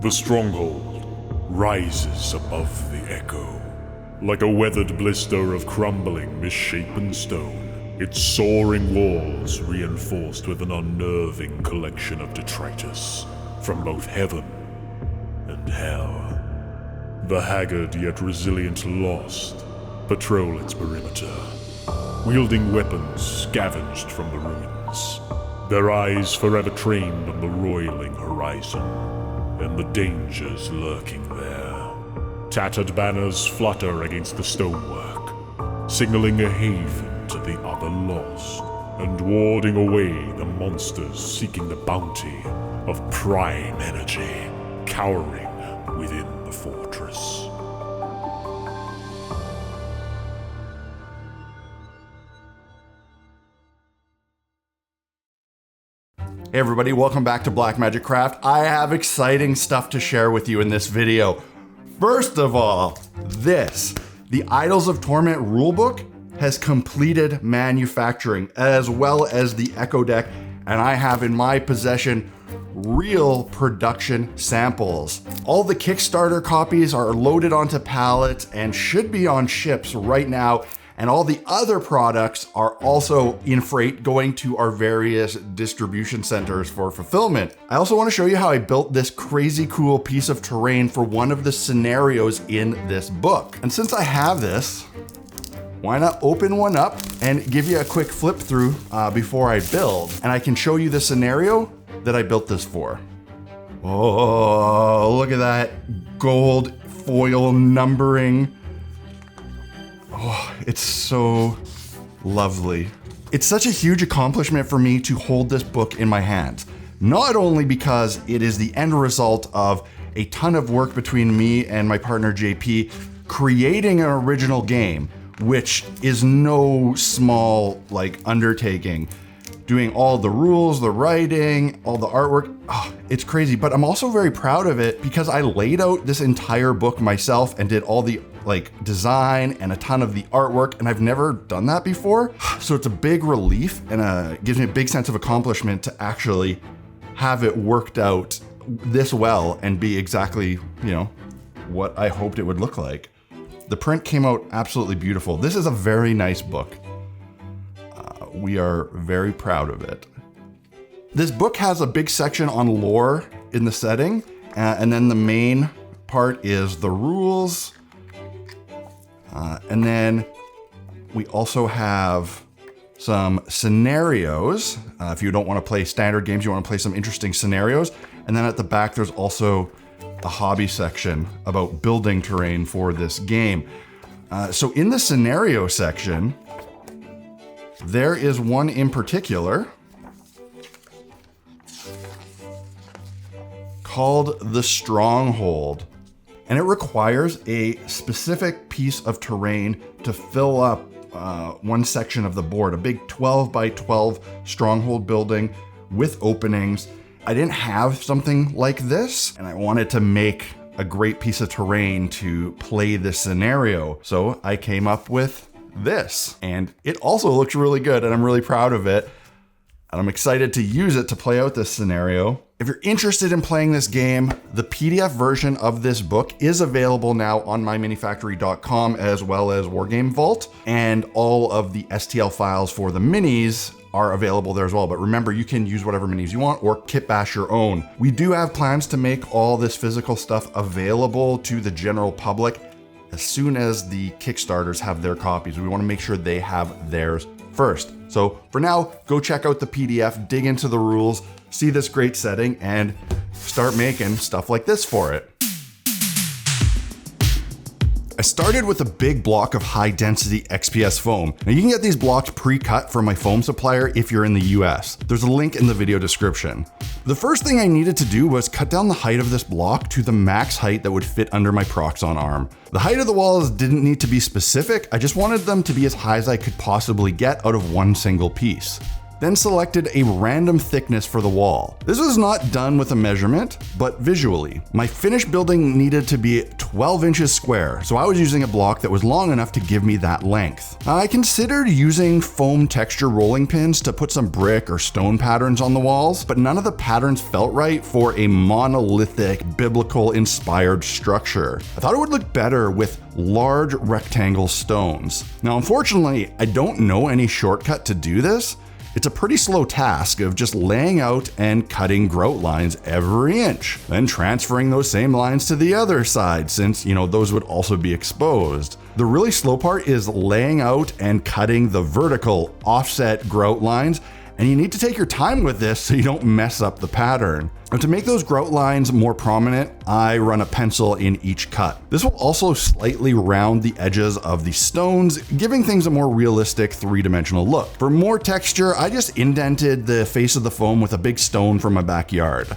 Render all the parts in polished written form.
The Stronghold rises above the echo. Like a weathered blister of crumbling, misshapen stone, its soaring walls reinforced with an unnerving collection of detritus from both heaven and hell. The haggard yet resilient Lost patrol its perimeter, wielding weapons scavenged from the ruins, their eyes forever trained on the roiling horizon and the dangers lurking there. Tattered banners flutter against the stonework, signaling a haven to the other lost, and warding away the monsters seeking the bounty of prime energy, cowering within the fortress. Hey everybody, welcome back to Black Magic Craft. I have exciting stuff to share with you in this video. First of all, the Idols of Torment rulebook has completed manufacturing, as well as the Echo deck, and I have in my possession real production samples. All the Kickstarter copies are loaded onto pallets and should be on ships right now, and all the other products are also in freight going to our various distribution centers for fulfillment. I also want to show you how I built this crazy cool piece of terrain for one of the scenarios in this book. And since I have this, why not open one up and give you a quick flip through before I build. And I can show you the scenario that I built this for. Oh, look at that gold foil numbering. Oh, it's so lovely. It's such a huge accomplishment for me to hold this book in my hands. Not only because it is the end result of a ton of work between me and my partner JP creating an original game, which is no small undertaking. Doing all the rules, the writing, all the artwork, it's crazy. But I'm also very proud of it because I laid out this entire book myself and did all the design and a ton of the artwork, and I've never done that before. So it's a big relief and gives me a big sense of accomplishment to actually have it worked out this well and be exactly, what I hoped it would look like. The print came out absolutely beautiful. This is a very nice book. We are very proud of it. This book has a big section on lore in the setting, and then the main part is the rules. And then we also have some scenarios. If you don't want to play standard games, you want to play some interesting scenarios. And then at the back, there's also the hobby section about building terrain for this game. So in the scenario section, there is one in particular called the Stronghold. And it requires a specific piece of terrain to fill up one section of the board, a big 12 by 12 stronghold building with openings. I didn't have something like this, and I wanted to make a great piece of terrain to play this scenario. So I came up with this, and it also looks really good, and I'm really proud of it. And I'm excited to use it to play out this scenario. If you're interested in playing this game, the PDF version of this book is available now on myminifactory.com as well as Wargame Vault, and all of the STL files for the minis are available there as well. But remember, you can use whatever minis you want or kit bash your own. We do have plans to make all this physical stuff available to the general public as soon as the Kickstarters have their copies. We want to make sure they have theirs first. So for now, go check out the PDF, dig into the rules, see this great setting, and start making stuff like this for it. I started with a big block of high density XPS foam. Now you can get these blocks pre-cut from my foam supplier if you're in the US. There's a link in the video description. The first thing I needed to do was cut down the height of this block to the max height that would fit under my Proxxon arm. The height of the walls didn't need to be specific, I just wanted them to be as high as I could possibly get out of one single piece. then selected a random thickness for the wall. This was not done with a measurement, but visually. My finished building needed to be 12 inches square, so I was using a block that was long enough to give me that length. I considered using foam texture rolling pins to put some brick or stone patterns on the walls, but none of the patterns felt right for a monolithic, biblical-inspired structure. I thought it would look better with large rectangle stones. Now, unfortunately, I don't know any shortcut to do this. It's a pretty slow task of just laying out and cutting grout lines every inch, then transferring those same lines to the other side since, those would also be exposed. The really slow part is laying out and cutting the vertical offset grout lines, and you need to take your time with this so you don't mess up the pattern. And to make those grout lines more prominent, I run a pencil in each cut. This will also slightly round the edges of the stones, giving things a more realistic 3-dimensional look. For more texture, I just indented the face of the foam with a big stone from my backyard.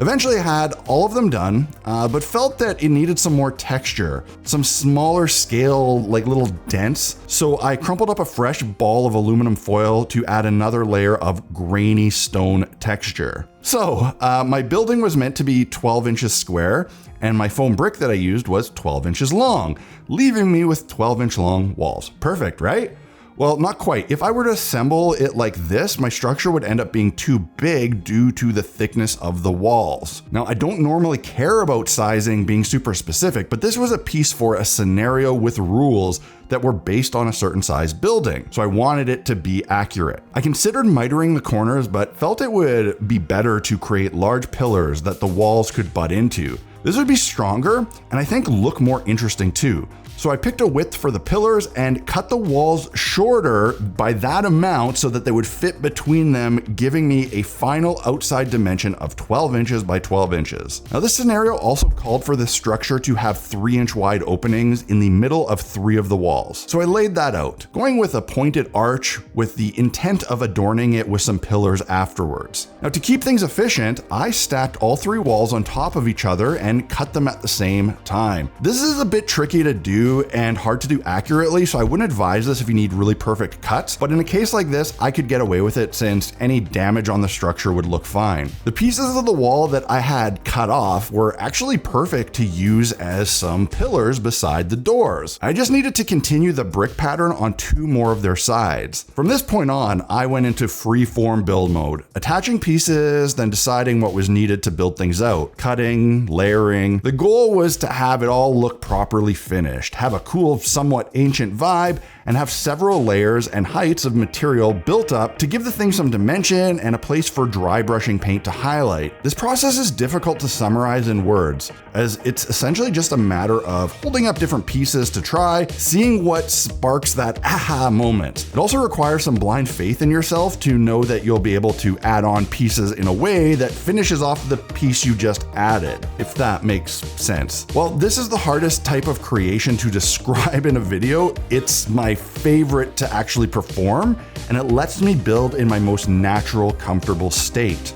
Eventually I had all of them done, but felt that it needed some more texture, some smaller scale, like little dents. So I crumpled up a fresh ball of aluminum foil to add another layer of grainy stone texture. So my building was meant to be 12 inches square, and my foam brick that I used was 12 inches long, leaving me with 12-inch long walls. Perfect, right? Well, not quite. If I were to assemble it like this, my structure would end up being too big due to the thickness of the walls. Now, I don't normally care about sizing being super specific, but this was a piece for a scenario with rules that were based on a certain size building, so I wanted it to be accurate. I considered mitering the corners, but felt it would be better to create large pillars that the walls could butt into. This would be stronger, and I think look more interesting too. So I picked a width for the pillars and cut the walls shorter by that amount so that they would fit between them, giving me a final outside dimension of 12 inches by 12 inches. Now this scenario also called for the structure to have 3-inch wide openings in the middle of 3 of the walls. So I laid that out, going with a pointed arch with the intent of adorning it with some pillars afterwards. Now to keep things efficient, I stacked all 3 walls on top of each other and cut them at the same time. This is a bit tricky to do and hard to do accurately, so I wouldn't advise this if you need really perfect cuts, but in a case like this, I could get away with it since any damage on the structure would look fine. The pieces of the wall that I had cut off were actually perfect to use as some pillars beside the doors. I just needed to continue the brick pattern on 2 more of their sides. From this point on, I went into free-form build mode, attaching pieces, then deciding what was needed to build things out, cutting, layering. The goal was to have it all look properly finished, have a cool, somewhat ancient vibe, and have several layers and heights of material built up to give the thing some dimension and a place for dry brushing paint to highlight. This process is difficult to summarize in words, as it's essentially just a matter of holding up different pieces to try, seeing what sparks that aha moment. It also requires some blind faith in yourself to know that you'll be able to add on pieces in a way that finishes off the piece you just added, if that makes sense. Well, this is the hardest type of creation to describe in a video. It's my favorite to actually perform, and it lets me build in my most natural, comfortable state.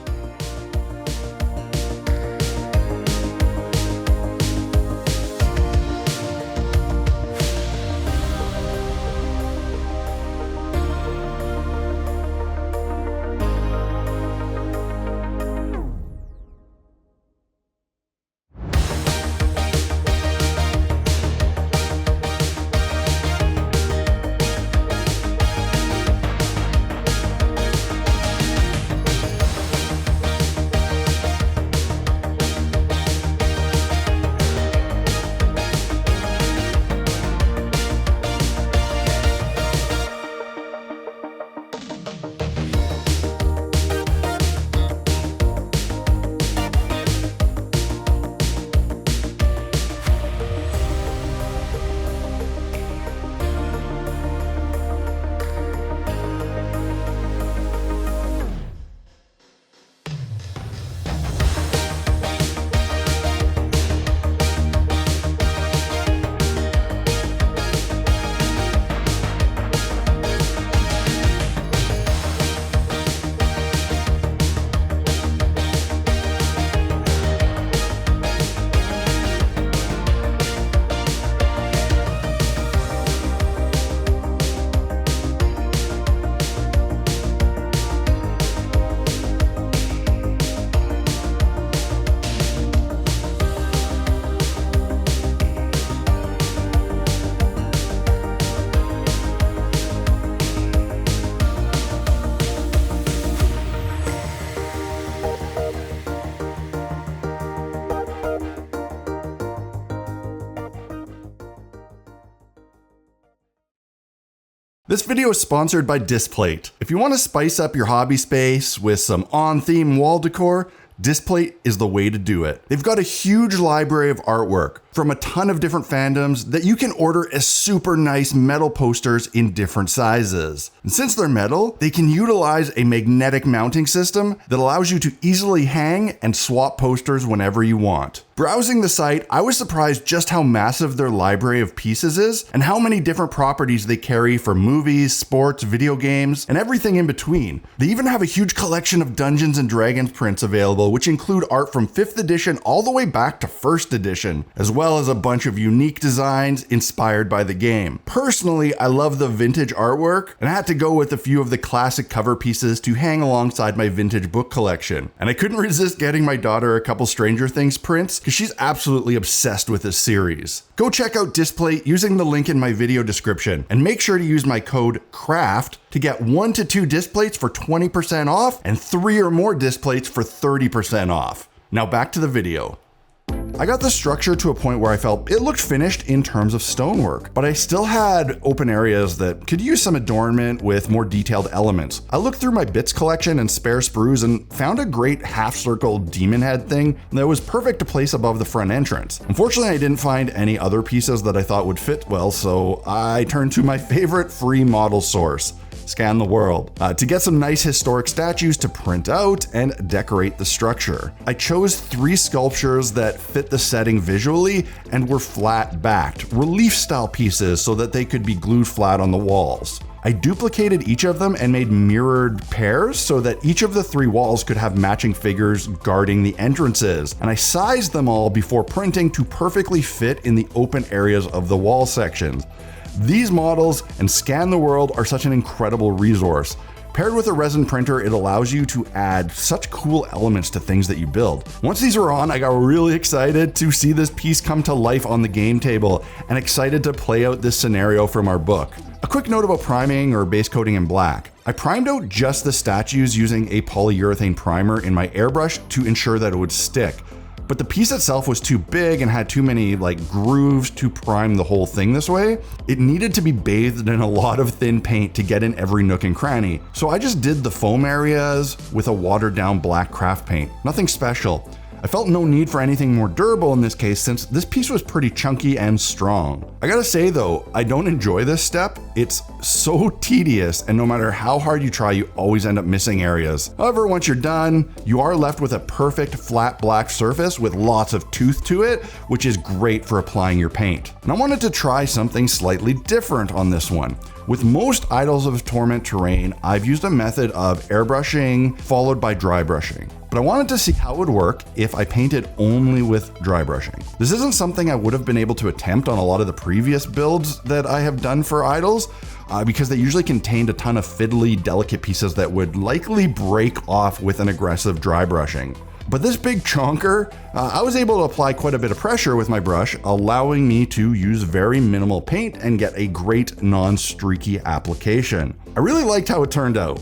This video is sponsored by Displate. If you want to spice up your hobby space with some on-theme wall decor, Displate is the way to do it. They've got a huge library of artwork from a ton of different fandoms that you can order as super nice metal posters in different sizes. And since they're metal, they can utilize a magnetic mounting system that allows you to easily hang and swap posters whenever you want. Browsing the site, I was surprised just how massive their library of pieces is and how many different properties they carry for movies, sports, video games, and everything in between. They even have a huge collection of Dungeons & Dragons prints available, which include art from 5th edition all the way back to 1st edition, as well as a bunch of unique designs inspired by the game. Personally, I love the vintage artwork, and I had to go with a few of the classic cover pieces to hang alongside my vintage book collection. And I couldn't resist getting my daughter a couple Stranger Things prints, because she's absolutely obsessed with this series. Go check out Displate using the link in my video description, and make sure to use my code CRAFT to get 1 to 2 Displates for 20% off and 3 or more Displates for 30% off. Now back to the video. I got the structure to a point where I felt it looked finished in terms of stonework, but I still had open areas that could use some adornment with more detailed elements. I looked through my bits collection and spare sprues and found a great half-circle demon head thing that was perfect to place above the front entrance. Unfortunately, I didn't find any other pieces that I thought would fit well, so I turned to my favorite free model source, Scan the World, to get some nice historic statues to print out and decorate the structure. I chose 3 sculptures that fit the setting visually and were flat backed, relief style pieces so that they could be glued flat on the walls. I duplicated each of them and made mirrored pairs so that each of the 3 walls could have matching figures guarding the entrances, and I sized them all before printing to perfectly fit in the open areas of the wall sections. These models and Scan the World are such an incredible resource. Paired with a resin printer, it allows you to add such cool elements to things that you build. Once these were on, I got really excited to see this piece come to life on the game table and excited to play out this scenario from our book. A quick note about priming or base coating in black. I primed out just the statues using a polyurethane primer in my airbrush to ensure that it would stick. But the piece itself was too big and had too many grooves to prime the whole thing this way. It needed to be bathed in a lot of thin paint to get in every nook and cranny. So I just did the foam areas with a watered down black craft paint. Nothing special. I felt no need for anything more durable in this case since this piece was pretty chunky and strong. I gotta say though, I don't enjoy this step. It's so tedious, and no matter how hard you try, you always end up missing areas. However, once you're done, you are left with a perfect flat black surface with lots of tooth to it, which is great for applying your paint. And I wanted to try something slightly different on this one. With most Idols of Torment terrain, I've used a method of airbrushing followed by dry brushing. But I wanted to see how it would work if I painted only with dry brushing. This isn't something I would have been able to attempt on a lot of the previous builds that I have done for Idols, because they usually contained a ton of fiddly, delicate pieces that would likely break off with an aggressive dry brushing. But this big chonker, I was able to apply quite a bit of pressure with my brush, allowing me to use very minimal paint and get a great non-streaky application. I really liked how it turned out.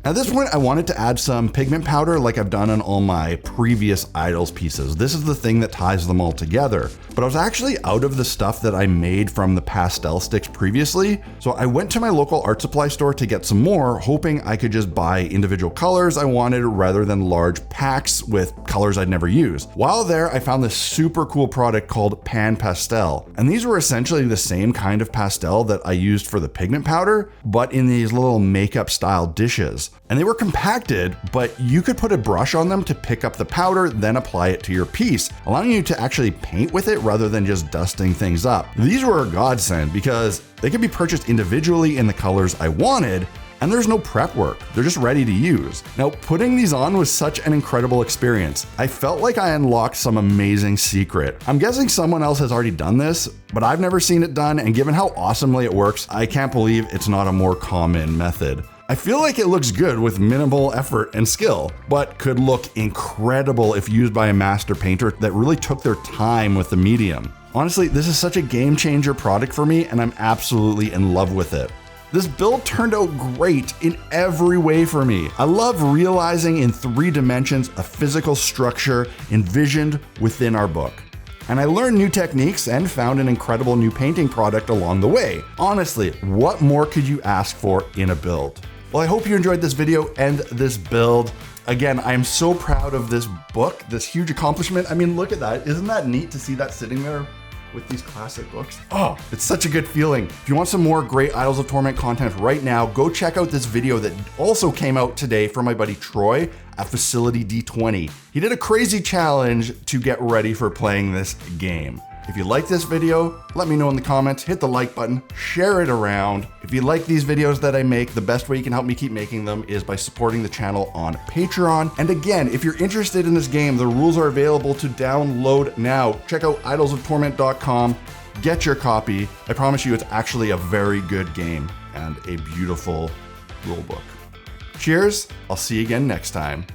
At this point, I wanted to add some pigment powder like I've done on all my previous Idols pieces. This is the thing that ties them all together. But I was actually out of the stuff that I made from the pastel sticks previously, so I went to my local art supply store to get some more, hoping I could just buy individual colors I wanted rather than large packs with colors I'd never used. While there, I found this super cool product called Pan Pastel, and these were essentially the same kind of pastel that I used for the pigment powder, but in these little makeup style dishes. And they were compacted, but you could put a brush on them to pick up the powder, then apply it to your piece, allowing you to actually paint with it rather than just dusting things up. These were a godsend because they could be purchased individually in the colors I wanted, and there's no prep work. They're just ready to use. Now, putting these on was such an incredible experience. I felt like I unlocked some amazing secret. I'm guessing someone else has already done this, but I've never seen it done, and given how awesomely it works, I can't believe it's not a more common method. I feel like it looks good with minimal effort and skill, but could look incredible if used by a master painter that really took their time with the medium. Honestly, this is such a game changer product for me, and I'm absolutely in love with it. This build turned out great in every way for me. I love realizing in 3 dimensions a physical structure envisioned within our book. and I learned new techniques and found an incredible new painting product along the way. Honestly, what more could you ask for in a build? Well, I hope you enjoyed this video and this build. Again, I am so proud of this book, this huge accomplishment. I mean, look at that. Isn't that neat to see that sitting there with these classic books? Oh, it's such a good feeling. If you want some more great Idols of Torment content right now, go check out this video that also came out today from my buddy Troy at Facility D20. He did a crazy challenge to get ready for playing this game. If you like this video, let me know in the comments, hit the like button, share it around. If you like these videos that I make, the best way you can help me keep making them is by supporting the channel on Patreon. And again, if you're interested in this game, the rules are available to download now. Check out idolsoftorment.com, get your copy. I promise you it's actually a very good game and a beautiful rulebook. Cheers, I'll see you again next time.